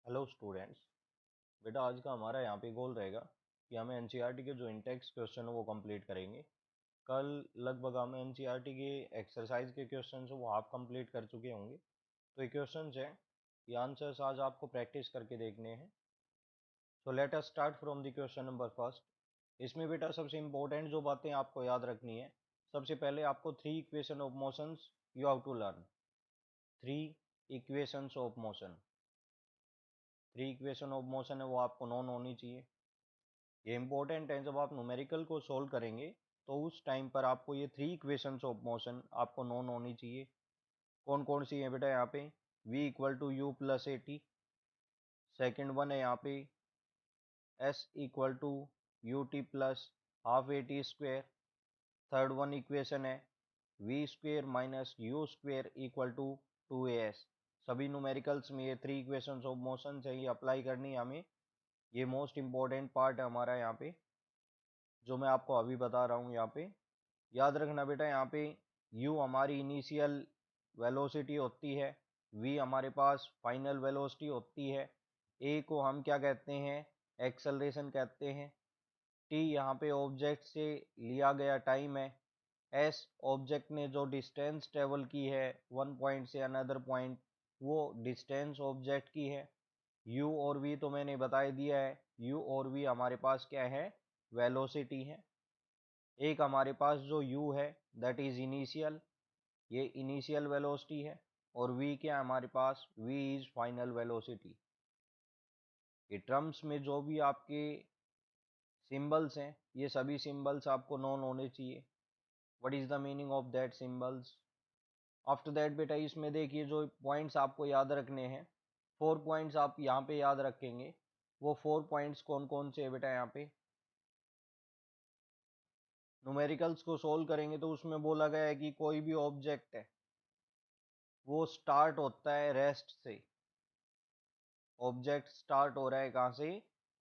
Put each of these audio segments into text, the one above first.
Hello students. बेटा आज का हमारा यहाँ पे गोल रहेगा कि हमें एनसीईआरटी के जो इंटेक्स क्वेश्चन है वो कंप्लीट करेंगे। कल लगभग हम एनसीईआरटी के एक्सरसाइज के क्वेश्चन है वो हाफ कंप्लीट कर चुके होंगे। तो ये क्वेश्चन है, ये आंसर्स आज आपको प्रैक्टिस करके देखने हैं। So let us start from the question number first. इसमें बेटा सबसे इंपॉर्टेंट जो बातें आपको याद रखनी है, सबसे पहले आपको three equation of motions you have to learn. Three equations of motion, three equation of motion है वो आपको नोन होनी चाहिए। ये इंपॉर्टेंट है, जब आप न्यूमेरिकल को सोल्व करेंगे तो उस टाइम पर आपको ये थ्री इक्वेशंस ऑफ मोशन आपको नोन होनी चाहिए। कौन कौन सी है बेटा? यहाँ पे v equal to u plus a t, second one है यहाँ पे s equal to U T plus half A T square, third one equation है v square minus you square equal to two a s. सभी numericals में ये three equations of motion है, ये apply करनी है हमें। ये मोस्ट इंपॉर्टेंट पार्ट है हमारा यहाँ पे, जो मैं आपको अभी बता रहा हूँ। यहाँ पे याद रखना बेटा, यहाँ पे u हमारी इनिशियल वेलोसिटी होती है, v हमारे पास फाइनल वेलोसिटी होती है, a को हम क्या कहते हैं? एक्सेलरेशन कहते हैं। t यहाँ पे ऑब्जेक्ट से लिया गया टाइम है। s ऑब्जेक्ट ने जो डिस्टेंस ट्रेवल की है वन पॉइंट से अनदर पॉइंट, वो डिस्टेंस ऑब्जेक्ट की है। u और v तो मैंने बता दिया है, u और v हमारे पास क्या है? वेलोसिटी है। एक हमारे पास जो u है दैट इज इनिशियल, ये इनिशियल वेलोसिटी है। और v क्या है हमारे पास? v is final velocity. ये टर्म्स में जो भी आपके सिंबल्स हैं, ये सभी सिंबल्स आपको नोन होने चाहिए। What is the meaning of that symbols? After that बेटा इसमें देखिए जो पॉइंट्स आपको याद रखने हैं, फोर पॉइंट्स आप यहाँ पे याद रखेंगे। वो फोर पॉइंट्स कौन कौन से है बेटा? यहाँ पे न्यूमेरिकल्स को सोल्व करेंगे तो उसमें बोला गया है कि कोई भी ऑब्जेक्ट है वो स्टार्ट होता है रेस्ट से। ऑब्जेक्ट स्टार्ट हो रहा है कहाँ से?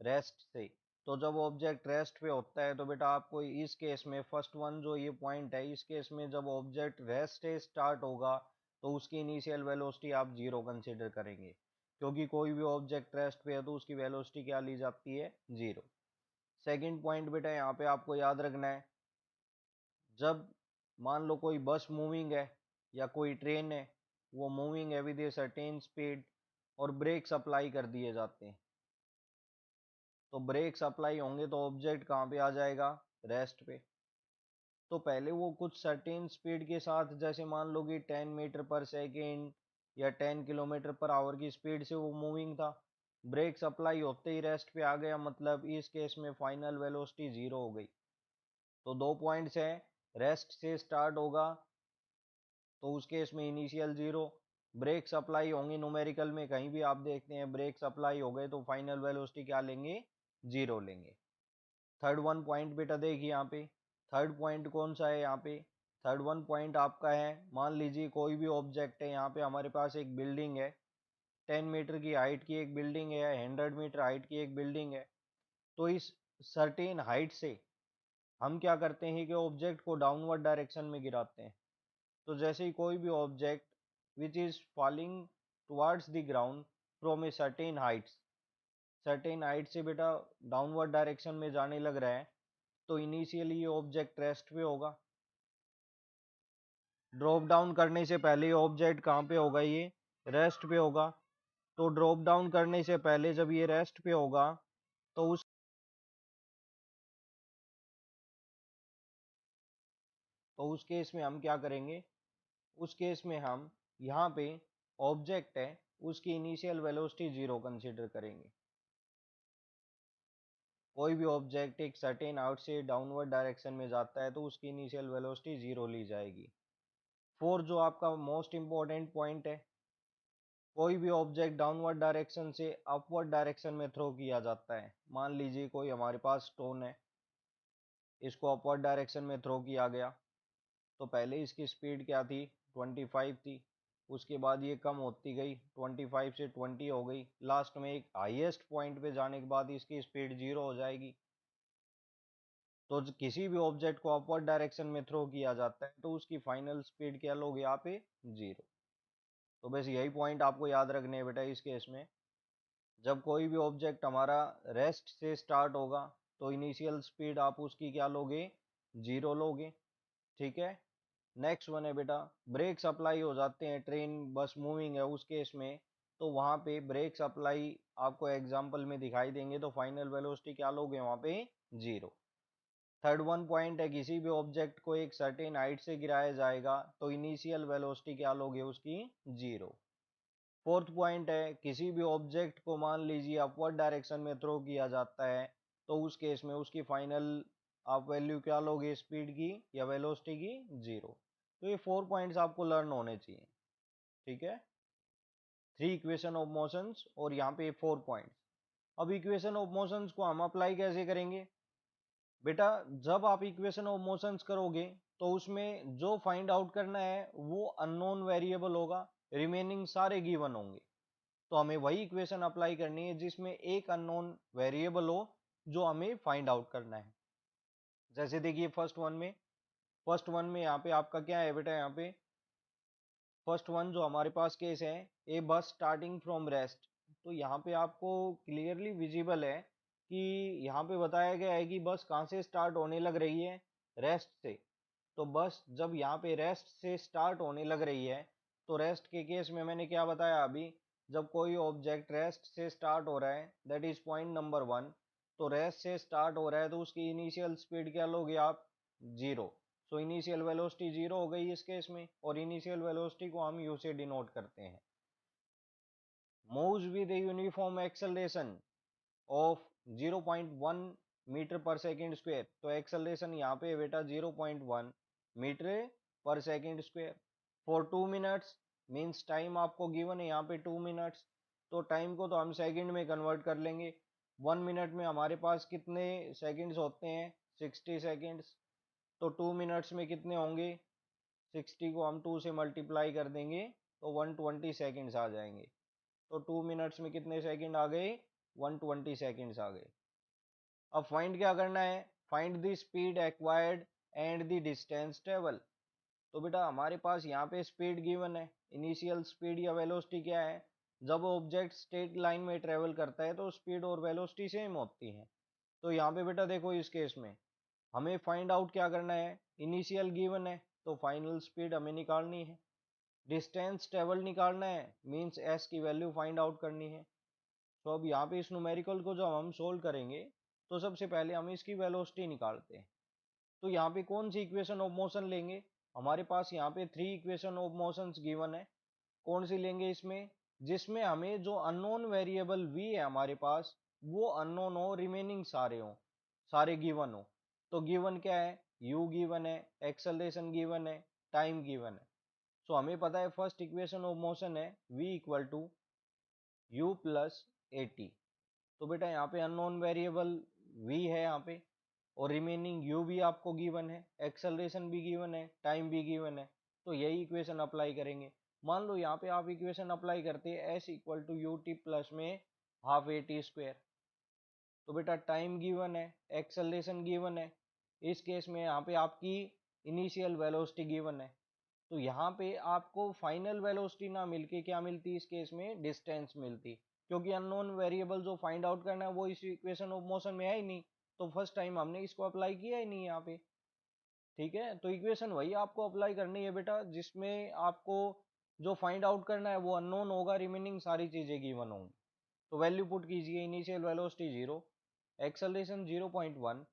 रेस्ट से। तो जब ऑब्जेक्ट रेस्ट पे होता है तो बेटा आपको इस केस में फर्स्ट वन जो ये पॉइंट है, इस केस में जब ऑब्जेक्ट रेस्ट से स्टार्ट होगा तो उसकी इनिशियल वेलोसिटी आप जीरो कंसिडर करेंगे, क्योंकि कोई भी ऑब्जेक्ट रेस्ट पे है तो उसकी वेलोसिटी क्या ली जाती है? जीरो। सेकंड पॉइंट बेटा यहाँ पे आपको याद रखना है, जब मान लो कोई बस मूविंग है या कोई ट्रेन है, वो मूविंग है विद ए सर्टेन स्पीड और ब्रेक्स अप्लाई कर दिए जाते हैं, तो ब्रेक्स अप्लाई होंगे तो ऑब्जेक्ट कहाँ पे आ जाएगा? रेस्ट पे। तो पहले वो कुछ सर्टेन स्पीड के साथ, जैसे मान लो कि 10 मीटर पर सेकेंड या 10 किलोमीटर पर आवर की स्पीड से वो मूविंग था, ब्रेक्स अप्लाई होते ही रेस्ट पे आ गया, मतलब इस केस में फाइनल वेलोसिटी जीरो हो गई। तो दो पॉइंट्स है, रेस्ट से स्टार्ट होगा तो उस केस में इनिशियल जीरो, ब्रेक्स अप्लाई होंगे न्यूमेरिकल में कहीं भी आप देखते हैं ब्रेक्स अप्लाई हो गए तो फाइनल वेलोसिटी क्या लेंगे? जीरो लेंगे। थर्ड वन पॉइंट बेटा देखिए यहाँ पे, थर्ड पॉइंट कौन सा है यहाँ पे? थर्ड वन पॉइंट आपका है, मान लीजिए कोई भी ऑब्जेक्ट है, यहाँ पे हमारे पास एक बिल्डिंग है, 10 मीटर की हाइट की एक बिल्डिंग है, 100 मीटर हाइट की एक बिल्डिंग है। तो इस सर्टेन हाइट से हम क्या करते हैं कि ऑब्जेक्ट को डाउनवर्ड डायरेक्शन में गिराते हैं। तो जैसे ही कोई भी object which is falling towards the ground from a certain Heights, certain height से बेटा डाउनवर्ड डायरेक्शन में जाने लग रहा है, तो इनिशियली ये ऑब्जेक्ट रेस्ट पे होगा। ड्रॉप डाउन करने से पहले ये ऑब्जेक्ट कहाँ पे होगा? ये रेस्ट पे होगा। तो ड्रॉप डाउन करने से पहले जब ये रेस्ट पे होगा तो उस केस में हम क्या करेंगे? उस केस में हम यहाँ पे ऑब्जेक्ट है उसकी इनिशियल वेलोसिटी जीरो कंसीडर करेंगे। कोई भी ऑब्जेक्ट एक सर्टेन आउट से डाउनवर्ड डायरेक्शन में जाता है तो उसकी इनिशियल वेलोसिटी जीरो ली जाएगी। फोर जो आपका मोस्ट इंपॉर्टेंट पॉइंट है, कोई भी ऑब्जेक्ट डाउनवर्ड डायरेक्शन से अपवर्ड डायरेक्शन में थ्रो किया जाता है। मान लीजिए कोई हमारे पास स्टोन है, इसको अपवर्ड डायरेक्शन में थ्रो किया गया, तो पहले इसकी स्पीड क्या थी? 25 थी। उसके बाद ये कम होती गई, 25 से 20 हो गई, लास्ट में एक हाईएस्ट पॉइंट पे जाने के बाद इसकी स्पीड जीरो हो जाएगी। तो किसी भी ऑब्जेक्ट को अपवर्ड डायरेक्शन में थ्रो किया जाता है तो उसकी फाइनल स्पीड क्या लोगे यहाँ पे? जीरो। तो बस यही पॉइंट आपको याद रखने हैं बेटा इस केस में। जब कोई भी ऑब्जेक्ट हमारा रेस्ट से स्टार्ट होगा तो इनिशियल स्पीड आप उसकी क्या लोगे, 0 लोगे। ठीक है। नेक्स्ट वन है बेटा, ब्रेक्स अप्लाई हो जाते हैं, ट्रेन बस मूविंग है उस केस में, तो वहां पे ब्रेक्स अप्लाई आपको एग्जांपल में दिखाई देंगे, तो फाइनल वेलोसिटी क्या लोगे वहां पे, 0। थर्ड वन पॉइंट है, किसी भी ऑब्जेक्ट को एक सर्टेन हाइट से गिराया जाएगा तो इनिशियल वेलोसिटी क्या लोगे उसकी, 0। फोर्थ पॉइंट है, किसी भी ऑब्जेक्ट को मान लीजिए अपवर्ड डायरेक्शन में थ्रो किया जाता है तो उस केस में उसकी फाइनल आप वैल्यू क्या लोगे स्पीड की या वेलोसिटी की, 0। तो ये 4 पॉइंट्स आपको लर्न होने चाहिए। ठीक है, 3 इक्वेशन ऑफ मोशंस और यहाँ पे 4 पॉइंट्स। अब इक्वेशन ऑफ मोशंस को हम अप्लाई कैसे करेंगे बेटा, जब आप इक्वेशन ऑफ मोशंस करोगे तो उसमें जो फाइंड आउट करना है वो अननोन वेरिएबल होगा, रिमेनिंग सारे गिवन होंगे। तो हमें वही इक्वेशन अप्लाई करनी है जिसमें एक अननोन वेरिएबल हो जो हमें फाइंड आउट करना है। जैसे देखिए फर्स्ट वन में यहाँ पे आपका क्या है बेटा, यहाँ पे फर्स्ट वन जो हमारे पास केस है, ए बस स्टार्टिंग फ्रॉम रेस्ट। तो यहाँ पे आपको क्लियरली विजिबल है कि यहाँ पे बताया गया है कि बस कहाँ से स्टार्ट होने लग रही है, रेस्ट से। तो बस जब यहाँ पे रेस्ट से स्टार्ट होने लग रही है, तो रेस्ट के केस में मैंने क्या बताया अभी, जब कोई ऑब्जेक्ट रेस्ट से स्टार्ट हो रहा है, दैट इज पॉइंट नंबर 1, तो रेस्ट से स्टार्ट हो रहा है तो उसकी इनिशियल स्पीड क्या लोगे आप, 0। सो इनिशियल वेलोसिटी 0 हो गई इस केस में, और इनिशियल वेलोसिटी को हम यू से डिनोट करते हैं। Moves with uniform acceleration of 0.1 metre per second square, तो एक्सेलरेशन यहाँ पे बेटा 0.1 metre per second square for 2 minutes, means time आपको गिवन है यहाँ पे 2 मिनट्स, तो टाइम को तो हम सेकंड में कन्वर्ट कर लेंगे। 1 मिनट में हमारे पास कितने सेकंड्स होते हैं, 60 सेकंड्स, तो 2 मिनट्स में कितने होंगे, 60 को हम 2 से मल्टीप्लाई कर देंगे तो 120 सेकंड्स आ जाएंगे। तो 2 मिनट्स में कितने सेकंड आ गए, 120 सेकंड्स आ गए। अब फाइंड क्या करना है, find the speed acquired and the distance travel. तो बेटा हमारे पास यहाँ पे स्पीड गिवन है, इनिशियल स्पीड या वेलोसिटी क्या है, जब ऑब्जेक्ट स्ट्रेट लाइन में ट्रेवल करता है तो स्पीड और वेलोसिटी सेम होती है। तो यहाँ पे बेटा देखो इस केस में हमें फाइंड आउट क्या करना है, इनिशियल गिवन है तो फाइनल स्पीड हमें निकालनी है, डिस्टेंस ट्रेवल निकालना है, मींस एस की वैल्यू फाइंड आउट करनी है। तो अब यहाँ पे इस न्यूमेरिकल को जब हम सोल्व करेंगे तो सबसे पहले हम इसकी वेलोसिटी निकालते हैं। तो यहाँ पे कौन सी इक्वेशन ऑफ मोशन लेंगे, हमारे पास यहाँ पे 3 इक्वेशन ऑफ मोशंस गिवन है। कौन सी लेंगे इसमें, जिसमें हमें जो अननोन वेरिएबल v है हमारे पास वो अननोन हो, रिमेनिंग सारे हो, सारे गिवन हो। तो गिवन क्या है, u गिवन है, एक्सेलरेशन गिवन है, टाइम गिवन है। सो हमें पता है फर्स्ट इक्वेशन ऑफ मोशन है v equal to u plus a t. तो बेटा यहाँ पे अननोन वेरिएबल v है यहाँ पे, और रिमेनिंग u भी आपको गिवन है, एक्सेलरेशन भी गिवन है, टाइम भी गिवन है। तो यही इक्वेशन अप्लाई करेंगे। मान लो यहाँ पे आप इक्वेशन अप्लाई करते हैं s equal to U T plus में हाफ ए टी स्क्वायर। तो बेटा टाइम गिवन है, एक्सेलरेशन गिवन है, इस केस में यहाँ पे आपकी इनिशियल वेलोसिटी गिवन है। तो यहाँ पे आपको फाइनल वेलोसिटी ना मिलके क्या मिलती, इस केस में डिस्टेंस मिलती, क्योंकि अननोन वेरिएबल जो फाइंड आउट करना है वो इस इक्वेशन ऑफ मोशन में है ही नहीं, तो फर्स्ट टाइम हमने इसको अप्लाई किया ही नहीं यहाँ पे। ठीक है, तो इक्वेशन वही आपको अप्लाई करनी है बेटा जिसमें आपको जो फाइंड आउट करना है वो अननोन होगा, रिमेनिंग सारी चीजें गिवन होंगी। तो वैल्यू पुट कीजिए, इनिशियल वेलोसिटी 0, एक्सेलरेशन 0.1,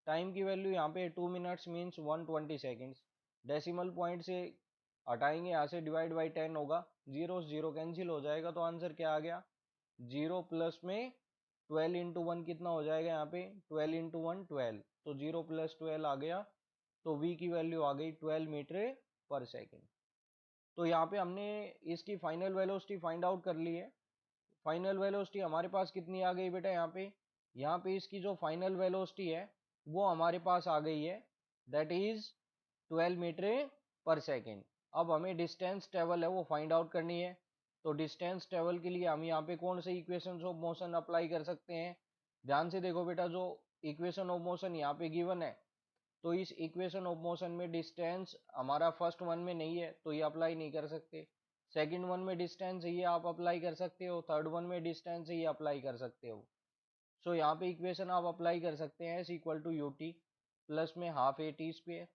टाइम की वैल्यू यहाँ पे 2 minutes means 120 seconds, decimal point से हटाएंगे यहाँ से, डिवाइड बाई 10 होगा, जीरो जीरो कैंसिल हो जाएगा, तो आंसर क्या आ गया, 0 प्लस में 12 इंटू 1 कितना हो जाएगा यहाँ पे, 12 इंटू 1 12, तो 0 प्लस 12 आ गया, तो v की वैल्यू आ गई 12 मीटर पर सेकेंड। तो यहाँ पे हमने इसकी फाइनल वेलोसिटी फाइंड आउट कर ली है। फाइनल वेलोसिटी हमारे पास कितनी आ गई बेटा, यहाँ पे इसकी जो फाइनल वेलोसिटी है वो हमारे पास आ गई है, that is 12 metre per second. अब हमें डिस्टेंस ट्रेवल है वो फाइंड आउट करनी है। तो डिस्टेंस ट्रेवल के लिए हम यहाँ पे कौन से इक्वेशन ऑफ मोशन अप्लाई कर सकते हैं, ध्यान से देखो बेटा, जो इक्वेशन ऑफ मोशन यहाँ पे गिवन है, तो इस इक्वेशन ऑफ मोशन में डिस्टेंस हमारा फर्स्ट वन में नहीं है तो ये अप्लाई नहीं कर सकते। सेकंड वन में डिस्टेंस ये आप अप्लाई कर सकते हो, थर्ड वन में डिस्टेंस ये अप्लाई कर सकते हो। सो यहाँ पे इक्वेशन आप अप्लाई कर सकते हैं, S equal to U T plus में half A T square.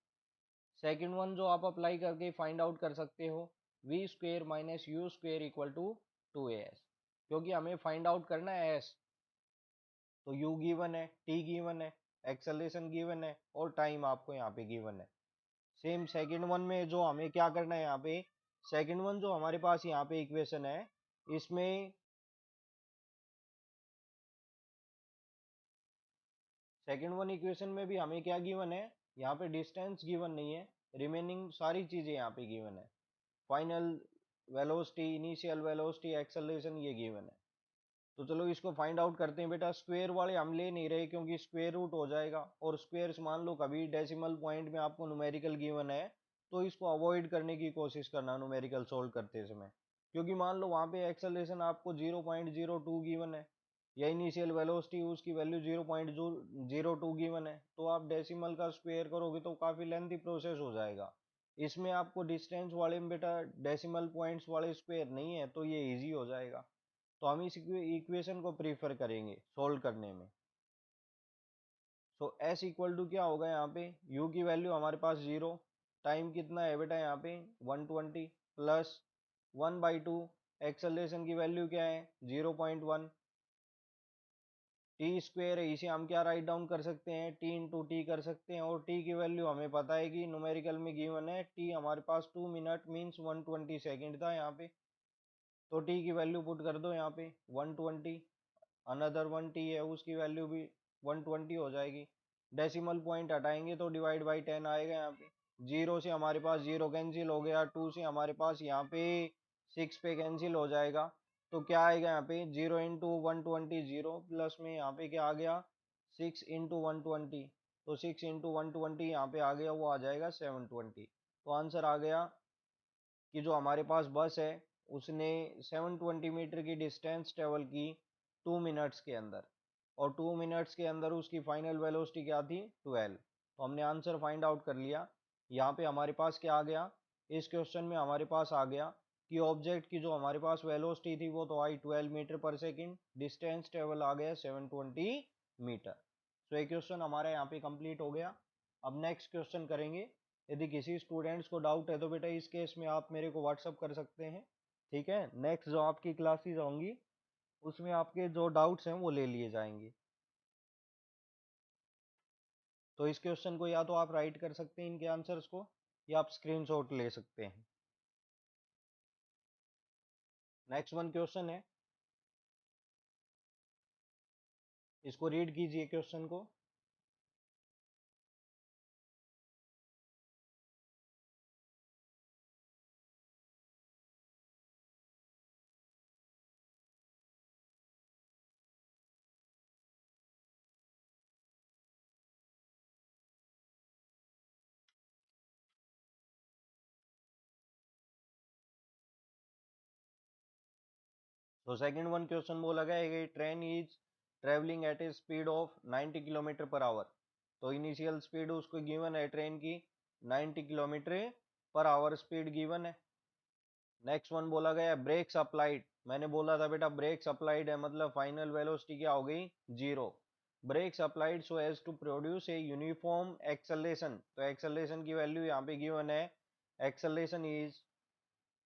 Second one जो आप अप्लाई करके फाइंड आउट कर सकते हो, V square minus you square equal to 2as, क्योंकि हमें फाइंड आउट करना है एस। तो u गिवन है, t गिवन है, एक्सेलरेशन गिवन है और टाइम आपको यहाँ पे गिवन है। सेम सेकंड वन में जो हमें क्या करना है, यहाँ पे सेकंड वन जो हमारे पास यहाँ पे इक्वेशन है, इसमें सेकंड वन इक्वेशन में भी हमें क्या गिवन है, यहाँ पे डिस्टेंस गिवन नहीं है, रिमेनिंग सारी चीजें यहाँ पे गिवन है। Final velocity, initial velocity, acceleration ये गिवन है। तो चलो इसको फाइंड आउट करते हैं बेटा। स्क्वायर वाले हम ले नहीं रहे क्योंकि स्क्वायर रूट हो जाएगा, और स्क्वायर मान लो कभी डेसिमल पॉइंट में आपको न्यूमेरिकल गिवन है तो इसको अवॉइड करने की कोशिश करना न्यूमेरिकल सोल्व करते समय, क्योंकि मान लो वहां पे एक्सेलरेशन आपको 0.02 गिवन है या इनिशियल वेलोसिटी उसकी वैल्यू 0.02 गिवन है, तो आप डेसिमल का स्क्वायर करोगे तो काफी लेंथी प्रोसेस हो जाएगा। इसमें आपको डिस्टेंस वाले में बेटा डेसिमल पॉइंट्स वाले स्क्वायर नहीं है, तो ये इजी हो जाएगा। तो हम इस इक्वेशन को प्रीफर करेंगे सोल्व करने में। सो एस इक्वल टू क्या होगा, यहाँ पे u की वैल्यू हमारे पास 0, टाइम कितना है बेटा यहाँ पे 120 प्लस 1/2, एक्सेलरेशन की वैल्यू क्या है 0.1, टी स्क्वेयर है, इसे हम क्या राइट डाउन कर सकते हैं, टी इंटू टी कर सकते हैं, और टी की वैल्यू हमें पता है कि न्यूमेरिकल में गिवन है, टी हमारे पास 2 मिनट मीन्स 120 सेकेंड था यहाँ पे। तो टी की वैल्यू पुट कर दो यहाँ पे 120, अनदर वन टी है उसकी वैल्यू भी 120 हो जाएगी। डेसिमल पॉइंट हटाएंगे तो डिवाइड बाई 10 आएगा यहाँ पे। जीरो से हमारे पास जीरो कैंसिल हो गया, टू से हमारे पास यहाँ पे 6 पे कैंसिल हो जाएगा, तो क्या आएगा यहाँ पे 0 इंटू 120 जीरो, प्लस में यहाँ पे क्या आ गया 6 इंटू 120, तो 6 इंटू 120 यहाँ पे आ गया, वो आ जाएगा 720। तो आंसर आ गया कि जो हमारे पास बस है उसने 720 मीटर की डिस्टेंस ट्रेवल की 2 मिनट्स के अंदर, और 2 मिनट्स के अंदर उसकी फाइनल वेलोसिटी क्या थी 12। तो हमने आंसर फाइंड आउट कर लिया। यहाँ पे हमारे पास क्या आ गया, इस क्वेश्चन में हमारे पास आ गया कि ऑब्जेक्ट की जो हमारे पास वेलोसिटी थी वो तो आई 12 metre per second, distance travel आ गया 720 मीटर। तो ये क्वेश्चन हमारा यहाँ पे कंप्लीट हो गया। अब नेक्स्ट क्वेश्चन करेंगे। यदि किसी स्टूडेंट्स को डाउट है तो बेटा इस केस में आप मेरे को व्हाट्सअप कर सकते हैं, ठीक है। नेक्स्ट जो आपकी क्लासेस होंगी उसमें आपके जो डाउट्स हैं वो ले लिए जाएंगे। तो इस क्वेश्चन को या तो आप राइट कर सकते हैं इनके आंसर्स को, या आप स्क्रीनशॉट ले सकते हैं। नेक्स्ट वन क्वेश्चन है, इसको रीड कीजिए क्वेश्चन को। तो सेकंड वन क्वेश्चन बोला गया है, train is travelling at A speed of 90 kilometre per hour. तो इनिशियल स्पीड उसको गिवन है ट्रेन की 90 kilometre per hour speed given है। नेक्स्ट वन बोला गया ब्रेक्स अप्लाइड, मैंने बोला था बेटा ब्रेक्स अप्लाइड है मतलब फाइनल वेलोसिटी क्या हो गई 0। Brakes applied so as to produce a uniform acceleration, तो एक्सेलरेशन की वैल्यू यहाँ पे गिवन है, acceleration is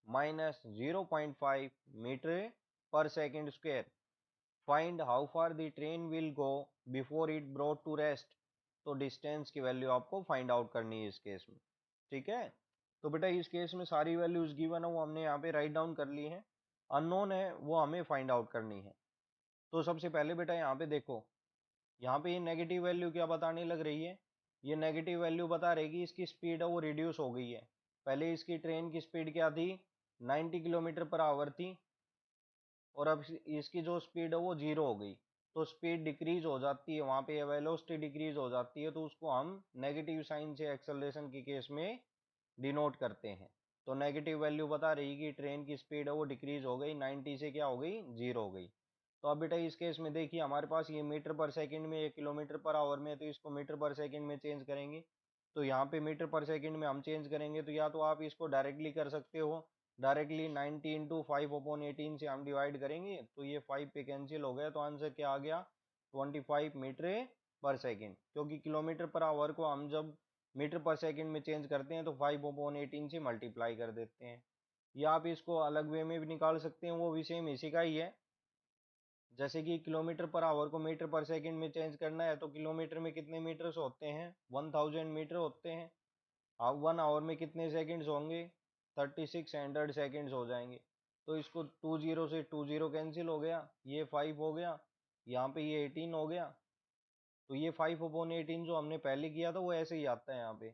-0.5 metre per second square. Find how far the train will go before it brought to rest. तो distance की value आपको find out करनी है इस केस में, ठीक है। तो बेटा इस केस में सारी वैल्यूज गिवन है वो हमने यहाँ पे राइट डाउन कर ली है, अननोन है वो हमें फाइंड आउट करनी है। तो सबसे पहले बेटा यहाँ पे देखो, यहाँ पे ये नेगेटिव वैल्यू क्या बताने लग रही है, ये नेगेटिव वैल्यू बता रही कि इसकी स्पीड है वो रिड्यूस हो गई है। पहले इसकी ट्रेन की स्पीड क्या थी 90 किलोमीटर पर आवर थी, और अब इसकी जो स्पीड है वो 0 हो गई, तो स्पीड डिक्रीज हो जाती है, वहां पे वेलोसिटी डिक्रीज हो जाती है, तो उसको हम नेगेटिव साइन से एक्सेलरेशन के केस में डिनोट करते हैं। तो नेगेटिव वैल्यू बता रही कि ट्रेन की स्पीड है वो डिक्रीज हो गई, 90 से क्या हो गई 0 हो गई। तो अब बेटा इस केस में देखिए हमारे पास ये मीटर पर सेकंड में, ये किलोमीटर पर आवर में, तो इसको मीटर पर सेकंड में चेंज करेंगे। तो यहाँ पे मीटर पर सेकंड में हम चेंज करेंगे, तो या तो आप इसको डायरेक्टली कर सकते हो डायरेक्टली 90 इंटू 5/18 से हम डिवाइड करेंगे तो ये 5 पे कैंसिल हो गया, तो आंसर क्या आ गया 25 मीटर पर सेकेंड, क्योंकि किलोमीटर पर आवर को हम जब मीटर पर सेकेंड में चेंज करते हैं तो 5/18 से मल्टीप्लाई कर देते हैं। या आप इसको अलग वे में भी निकाल सकते हैं, वो भी सेम इसी का ही है। जैसे कि किलोमीटर पर आवर को मीटर पर सेकंड में चेंज करना है तो किलोमीटर में कितने मीटर्स होते हैं 1000 मीटर होते हैं। अब 1 आवर में कितने सेकंड्स होंगे 3600 सेकंड्स हो जाएंगे। तो इसको 20 से 20 कैंसिल हो गया, ये 5 हो गया, यहाँ पे ये 18 हो गया। तो ये 5/18 जो हमने पहले किया था वो ऐसे ही आता है यहाँ पे।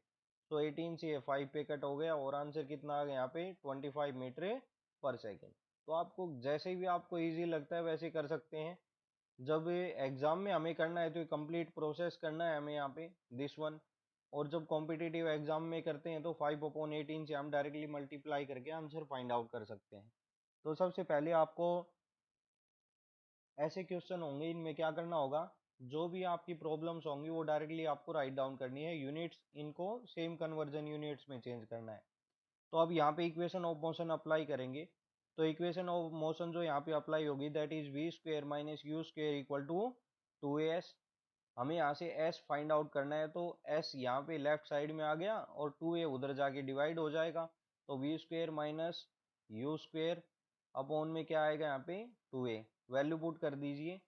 तो 18 से ये 5 पे कट हो गया और आंसर कितना आ गया यहाँ पे 25 मीटर पर सेकेंड। तो आपको जैसे भी आपको इजी लगता है वैसे कर सकते हैं। जब एग्जाम में हमें करना है तो कंप्लीट प्रोसेस करना है हमें यहाँ पे दिस वन। और जब कॉम्पिटिटिव एग्जाम में करते हैं तो 5/18 से हम डायरेक्टली मल्टीप्लाई करके आंसर फाइंड आउट कर सकते हैं। तो सबसे पहले आपको ऐसे क्वेश्चन होंगे, इनमें क्या करना होगा, जो भी आपकी प्रॉब्लम्स होंगी वो डायरेक्टली आपको राइट डाउन करनी है, यूनिट्स इनको सेम कन्वर्जन यूनिट्स में चेंज करना है। तो अब यहाँ पे इक्वेशन ऑफ मोशन अप्लाई करेंगे। तो इक्वेशन ऑफ मोशन जो यहाँ पे अप्लाई होगी that is v square minus you square equal to 2as। हमें यहाँ से s फाइंड आउट करना है, तो s यहाँ पे लेफ्ट साइड में आ गया और 2a उधर जाके डिवाइड हो जाएगा। तो v square minus you square upon में क्या आएगा यहाँ पे 2a, वैल्यू पुट कर दीजिए।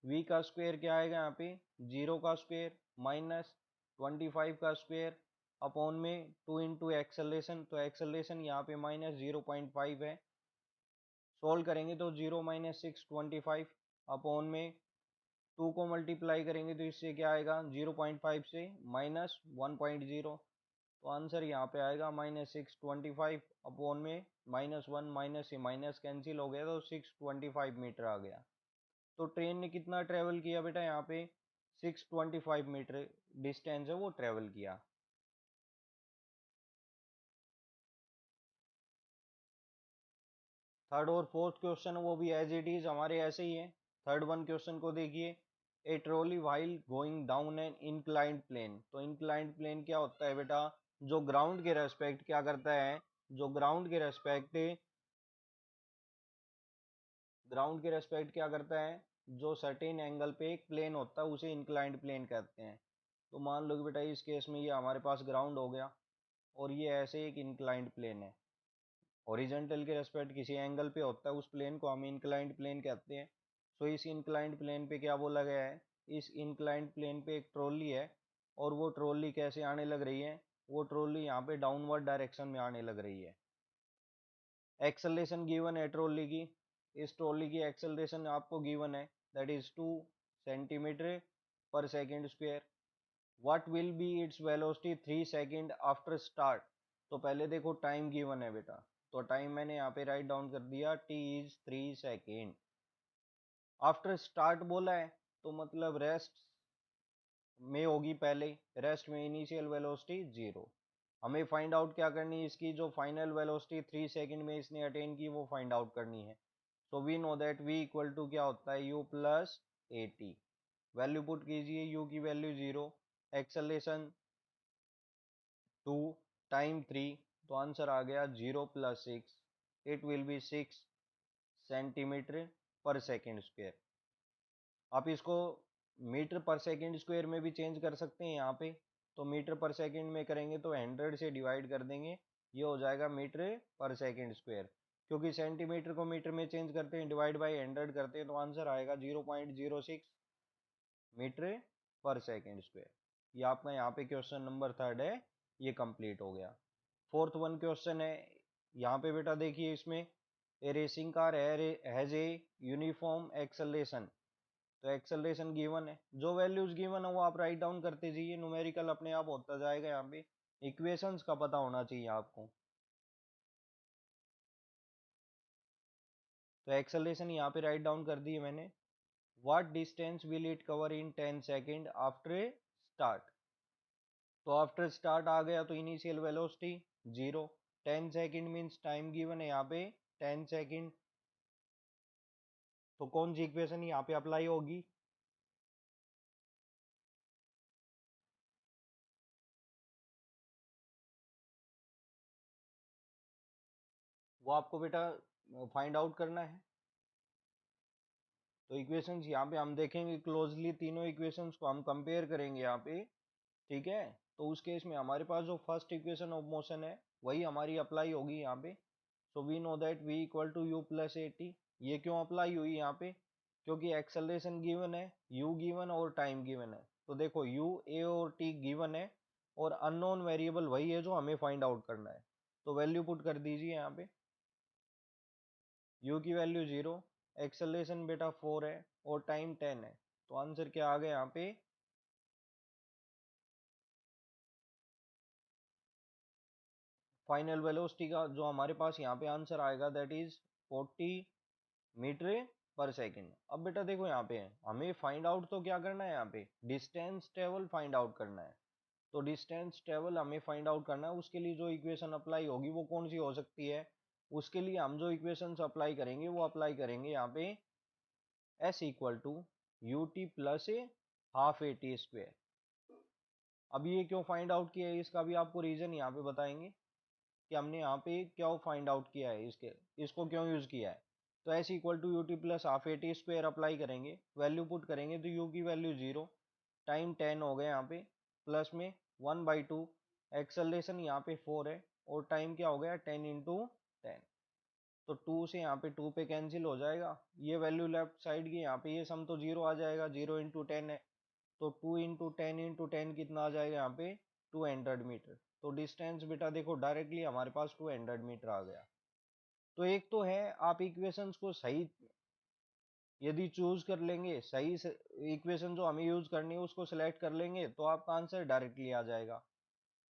v का स्क्वेयर क्या आएगा यहाँ पे 0 का स्क्वेयर माइनस 25 का स्क्वेयर अपॉन में 2 इंटू एक्सेलरेशन। तो एक्सेलरेशन यहाँ पे -0.5 है, सोल्व करेंगे तो 0 माइनस 625 अपॉन में 2 को मल्टीप्लाई करेंगे तो इससे क्या आएगा 0.5 से -1.0। तो आंसर यहाँ पे आएगा -625 अपॉन में -1 माइनस से माइनस कैंसिल हो गया तो 625 मीटर आ गया। तो ट्रेन ने कितना ट्रेवल किया बेटा यहाँ पे 625 मीटर डिस्टेंस है वो ट्रेवल किया। थर्ड और फोर्थ क्वेश्चन वो भी एज इट इज हमारे ऐसे ही है। थर्ड वन क्वेश्चन को देखिए, a trolley while going down an inclined plane. तो इंक्लाइंड प्लेन क्या होता है बेटा, जो ग्राउंड के रेस्पेक्ट क्या करता है, जो ग्राउंड के रेस्पेक्ट क्या करता है, जो सर्टेन एंगल पे एक प्लेन होता है उसे इंक्लाइंड प्लेन कहते हैं। तो मान लो कि बेटा इस केस में ये हमारे पास ग्राउंड हो गया और ये ऐसे एक इंक्लाइंड प्लेन है। हॉरिजॉन्टल के रेस्पेक्ट किसी एंगल पे होता है उस प्लेन को हम इंक्लाइंड प्लेन कहते हैं। सो इस इंक्लाइंड प्लेन पे क्या बोला गया है, इस इंक्लाइंड प्लेन पे एक ट्रॉली है और वो ट्रॉली कैसे आने लग रही है, वो ट्रॉली यहाँ पे डाउनवर्ड डायरेक्शन में आने लग रही है। एक्सेलरेशन गिवन है ट्रॉली की, इस ट्रॉली की एक्सेलरेशन आपको गिवन है that is 2 centimetre per second square. What will be its velocity 3 second after start. तो पहले देखो टाइम गिवन है बेटा, तो टाइम मैंने यहाँ पे राइट डाउन कर दिया t is 3 second. After start बोला है तो मतलब रेस्ट में होगी पहले, रेस्ट में इनिशियल वेलोसिटी 0। हमें फाइंड आउट क्या करनी है, इसकी जो फाइनल वेलोसिटी 3 सेकेंड में इसने अटेन की वो फाइंड आउट करनी है। तो we know that v equal to क्या होता है u plus a t. Value put कीजिए, u की वैल्यू 0, एक्सेलरेशन 2, टाइम 3, तो आंसर आ गया 0 plus 6, it will be 6 centimetre per second square. आप इसको मीटर पर सेकेंड स्क्वायर में भी चेंज कर सकते हैं यहाँ पे। तो मीटर पर सेकेंड में करेंगे तो 100 से डिवाइड कर देंगे, ये हो जाएगा मीटर पर सेकेंड स्क्वायर। क्योंकि सेंटीमीटर को मीटर में चेंज करते हैं डिवाइड बाई 100 करते हैं तो आंसर आएगा 0.06 मीटर पर सेकेंड स्क्वायर। ये आपका यहाँ पे क्वेश्चन नंबर थर्ड है, ये कंप्लीट हो गया। फोर्थ वन क्वेश्चन है, यहाँ पे बेटा देखिए इसमें a racing car has a uniform acceleration. तो एक्सेलरेशन गिवन है, जो वैल्यूज गिवन है वो आप राइट डाउन करते जाइए, न्यूमेरिकल अपने आप होता जाएगा। यहाँ पे इक्वेशंस का पता होना चाहिए आपको। तो एक्सेलरेशन यहाँ पे राइट डाउन कर दी है मैंने। What distance will it cover in 10 second after start. तो आफ्टर स्टार्ट आ गया तो initial velocity 0, 10 second means time given है यहाँ पे 10 सेकेंड। तो कौन सी इक्वेशन यहाँ पे अप्लाई होगी, वो आपको बेटा फाइंड आउट करना है। तो इक्वेशंस यहाँ पे हम देखेंगे क्लोजली, तीनों इक्वेशंस को हम कंपेयर करेंगे यहाँ पे, ठीक है। तो उस केस में हमारे पास जो फर्स्ट इक्वेशन ऑफ मोशन है वही हमारी अप्लाई होगी यहाँ पे। So we know that v equal to u plus a t. ये क्यों अप्लाई हुई यहाँ पे, क्योंकि एक्सेलरेशन गिवन है, u गिवन और टाइम गिवन है। तो देखो u, a और t गिवन है और अननोन वेरिएबल वही है जो हमें फाइंड आउट करना है। तो वैल्यू पुट कर दीजिए यहाँ पे, u की वैल्यू 0, एक्सेलरेशन बेटा 4 है और टाइम 10 है। तो आंसर क्या आ गया यहाँ पे, फाइनल वेलोसिटी का जो हमारे पास यहाँ पे आंसर आएगा that is 40 metre per second. अब बेटा देखो यहाँ पे है, हमें फाइंड आउट तो क्या करना है, यहाँ पे डिस्टेंस ट्रेवल फाइंड आउट करना है। तो डिस्टेंस ट्रेवल हमें फाइंड आउट करना है, उसके लिए जो इक्वेशन अप्लाई होगी वो कौन सी हो सकती है। उसके लिए हम जो इक्वेशन अप्लाई करेंगे वो अप्लाई करेंगे यहाँ पे s equal to U T plus a half A T square. अब ये क्यों फाइंड आउट किया है इसका भी आपको रीजन यहाँ पे बताएंगे कि हमने यहाँ पे क्या फाइंड आउट किया है, इसको क्यों यूज किया है। तो s equal to U T plus half A T square apply करेंगे, वैल्यू पुट करेंगे तो u की वैल्यू 0, टाइम 10 हो गया यहाँ पे, प्लस में 1/2, एक्सेलरेशन यहाँ पे 4 है और टाइम क्या हो गया 10 इंटू 10। तो 2 से यहाँ पे 2 पे कैंसिल हो जाएगा, ये वैल्यू लेफ्ट साइड की यहाँ पे ये सम तो 0 आ जाएगा, 0 इंटू 10 है। तो 2 इंटू 10 इंटू 10 कितना आ जाएगा यहाँ पे 200 मीटर। तो डिस्टेंस बेटा देखो डायरेक्टली हमारे पास 200 मीटर आ गया। तो एक तो है आप इक्वेशंस को सही यदि चूज कर लेंगे, सही इक्वेशन जो हमें यूज करनी है उसको सिलेक्ट कर लेंगे तो आपका आंसर डायरेक्टली आ जाएगा।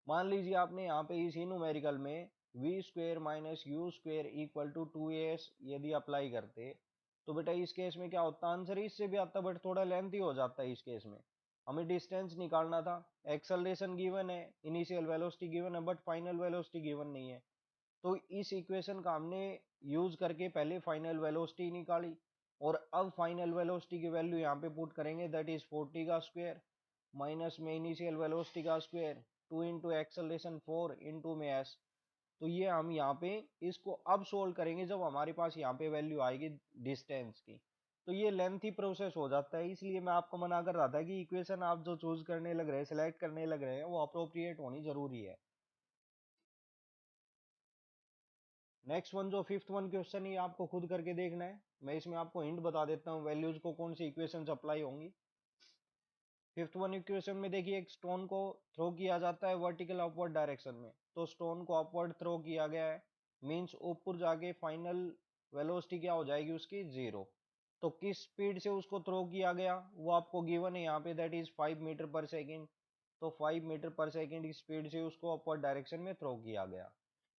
मान लीजिए आपने यहाँ पे इसी न्यूमेरिकल में v square minus you square equal to 2as यदि अप्लाई करते तो बेटा इस केस में क्या होता, आंसर इससे भी आता बट थोड़ा लेंथी हो जाता है। इस केस में हमें डिस्टेंस निकालना था, एक्सेलरेशन गिवन है, इनिशियल वेलोसिटी गिवन है बट फाइनल वेलोसिटी गिवन नहीं है। तो इस इक्वेशन का हमने यूज करके पहले फाइनल वेलोसिटी निकाली और अब फाइनल वेलोसिटी की वैल्यू यहाँ पे पुट करेंगे दैट इज 40 का स्क्वायर माइनस में इनिशियल वेलोसिटी का स्क्वायर 2 इंटू एक्सेलरेशन 4 इंटू में s। तो ये हम यहाँ पे इसको अब सोल्व करेंगे जब हमारे पास यहाँ पे वैल्यू आएगी डिस्टेंस की। तो ये लेंथी प्रोसेस हो जाता है, इसलिए मैं आपको मना कर रहा था कि इक्वेशन आप जो चूज करने लग रहे हैं, सिलेक्ट करने लग रहे हैं, वो अप्रोप्रिएट होनी जरूरी है। नेक्स्ट वन जो फिफ्थ वन क्वेश्चन है आपको खुद करके देखना है, मैं इसमें आपको हिंट बता देता हूँ वैल्यूज को कौन सी इक्वेशन अप्लाई होंगी। फिफ्थ वन इक्वेशन में देखिए एक स्टोन को थ्रो किया जाता है वर्टिकल अपवर्ड डायरेक्शन में। तो स्टोन को अपवर्ड थ्रो किया गया है, मींस ऊपर जाके फाइनल वेलोसिटी क्या हो जाएगी उसकी 0। तो किस स्पीड से उसको थ्रो किया गया वो आपको गिवन है यहाँ पे that is 5 metre per second. तो 5 मीटर पर सेकेंड की स्पीड से उसको अपवर्ड डायरेक्शन में थ्रो किया गया।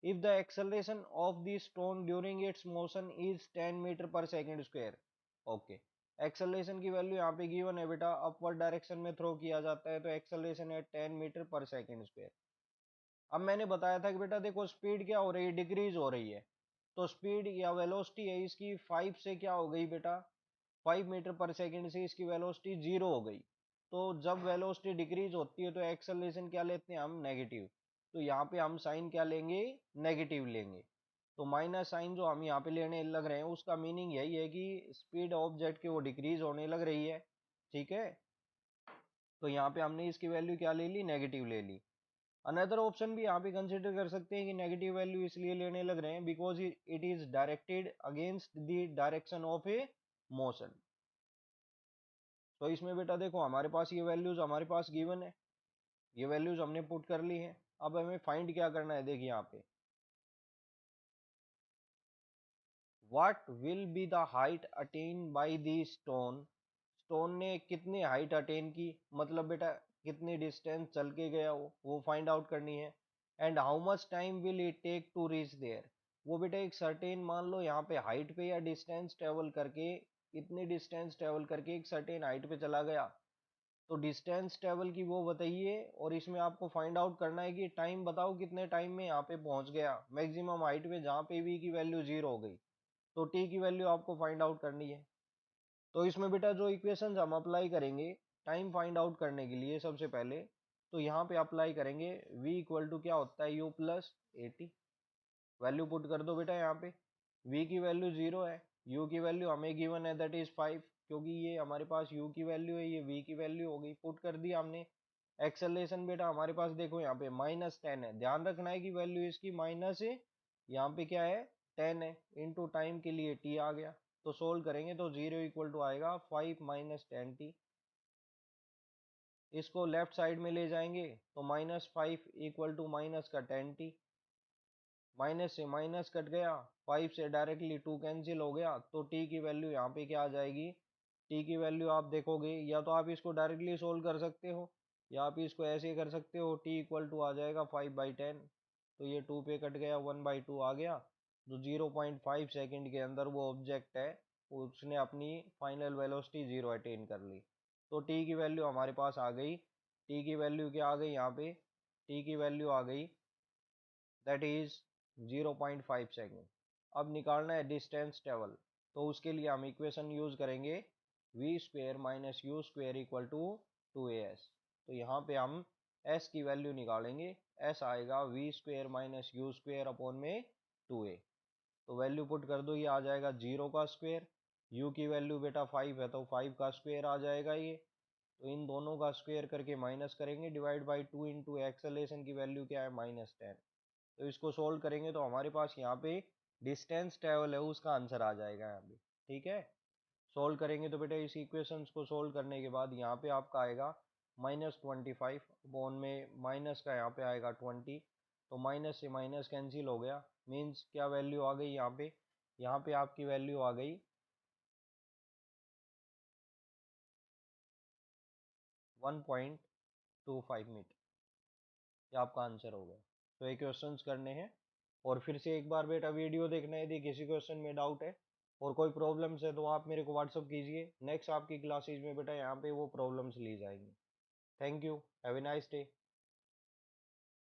if the acceleration of the stone during its motion is 10 metre per second square. Okay, acceleration की वैल्यू यहाँ पे गिवन है बेटा, अपवर्ड डायरेक्शन में थ्रो किया जाता है तो एक्सेलरेशन है 10 मीटर पर सेकेंड स्क्वायर। अब मैंने बताया था कि बेटा देखो स्पीड क्या हो रही है, डिक्रीज हो रही है। तो स्पीड या वेलोसिटी है इसकी 5 से क्या हो गई बेटा, 5 मीटर पर सेकेंड से इसकी वेलोसिटी 0 हो गई। तो जब वेलोसिटी डिक्रीज होती है तो एक्सेलरेशन क्या लेते हैं हम, नेगेटिव। तो यहाँ पे हम साइन क्या लेंगे, नेगेटिव लेंगे। तो माइनस साइन जो हम यहाँ पे लेने लग रहे हैं उसका मीनिंग यही है कि स्पीड ऑब्जेक्ट की वो डिक्रीज होने लग रही है, ठीक है। तो यहाँ पे हमने इसकी वैल्यू क्या ले ली, नेगेटिव ले ली। अनदर ऑप्शन भी यहाँ पे कंसिडर कर सकते हैं कि नेगेटिव वैल्यू इसलिए लेने लग रहे हैं because it is directed against the direction of A motion. तो इसमें बेटा देखो हमारे पास ये वैल्यूज हमारे पास गिवन है, ये वैल्यूज हमने पुट कर ली है। अब हमें फाइंड क्या करना है, देखिए यहाँ पे what will be the height attain by the stone. Stone ने कितनी हाइट अटेन की, मतलब बेटा कितनी डिस्टेंस चल के गया वो फाइंड आउट करनी है। And how much time will it take to reach there. वो बेटा एक सर्टेन मान लो यहाँ पे हाइट पे या डिस्टेंस ट्रेवल करके, इतनी डिस्टेंस ट्रेवल करके एक सर्टेन हाइट पे चला गया। तो डिस्टेंस ट्रेवल की वो बताइए और इसमें आपको फाइंड आउट करना है कि टाइम बताओ कितने टाइम में यहाँ पे पहुंच गया मैक्सिमम हाइट पे, जहाँ पे v की वैल्यू 0 हो गई। तो t की वैल्यू आपको फाइंड आउट करनी है। तो इसमें बेटा जो इक्वेशंस हम अप्लाई करेंगे टाइम फाइंड आउट करने के लिए, सबसे पहले तो यहाँ पे अप्लाई करेंगे v इक्वल टू क्या होता है u plus a t. Value put कर दो बेटा यहाँ पे। v की वैल्यू 0 है, u की वैल्यू हमें गिवन है दैट इज 5, क्योंकि ये हमारे पास u की वैल्यू है, ये v की वैल्यू हो गई, पुट कर दिया हमने। एक्सेलरेशन बेटा हमारे पास देखो यहाँ पे -10 है, ध्यान रखना है कि वैल्यू इसकी माइनस है, यहाँ पे क्या है 10 है, इनटू टाइम के लिए t आ गया, तो सोल्व करेंगे तो 0 इक्वल टू आएगा 5 - 10t। इसको लेफ्ट साइड में ले जाएंगे तो -5 इक्वल टू माइनस का 10t, माइनस से माइनस कट गया, 5 से डायरेक्टली 2 कैंसिल हो गया, तो t की वैल्यू यहाँ पे क्या आ जाएगी, t की वैल्यू आप देखोगे, या तो आप इसको डायरेक्टली सोल्व कर सकते हो या आप इसको ऐसे कर सकते हो, t इक्वल टू आ जाएगा 5/10, तो ये 2 पे कट गया, 1/2 आ गया, तो 0.5 सेकेंड के अंदर वो ऑब्जेक्ट है उसने अपनी फाइनल वेलोसिटी 0 अटेन कर ली। तो t की वैल्यू हमारे पास आ गई, t की वैल्यू क्या आ गई यहाँ पे, t की वैल्यू आ गई दैट इज 0.5 सेकेंड। अब निकालना है डिस्टेंस ट्रेवल, तो उसके लिए हम इक्वेशन यूज करेंगे v square minus you square equal to 2as। तो यहाँ पे हम s की वैल्यू निकालेंगे, s आएगा v square minus you square upon में 2a। तो वैल्यू पुट कर दो, ये आ जाएगा 0 का स्क्वेयर, u की वैल्यू बेटा 5 है तो 5 का स्क्वेयर आ जाएगा ये, तो इन दोनों का स्क्वेयर करके माइनस करेंगे, डिवाइड बाई 2 इंटू एक्सेलरेशन की वैल्यू क्या है -10, तो इसको सोल्व करेंगे तो हमारे पास यहाँ पे डिस्टेंस ट्रेवल है उसका आंसर आ जाएगा यहाँ पे। ठीक है, सोल्व करेंगे तो बेटा इस इक्वेशंस को सोल्व करने के बाद यहाँ पे आपका आएगा -25 अपॉन में माइनस का यहाँ पे आएगा 20, तो माइनस से माइनस कैंसिल हो गया, मीन्स क्या वैल्यू आ गई यहाँ पे आपकी वैल्यू आ गई 1.25 मीटर, ये आपका आंसर हो गया। तो ये क्वेश्चंस करने हैं, और फिर से एक बार बेटा वीडियो देखना है, यदि किसी क्वेश्चन में डाउट है और कोई प्रॉब्लम्स है तो आप मेरे को व्हाट्सअप कीजिए, नेक्स्ट आपकी क्लासेज में बेटा यहाँ पे वो प्रॉब्लम्स ली जाएंगी। Thank you, have a nice day.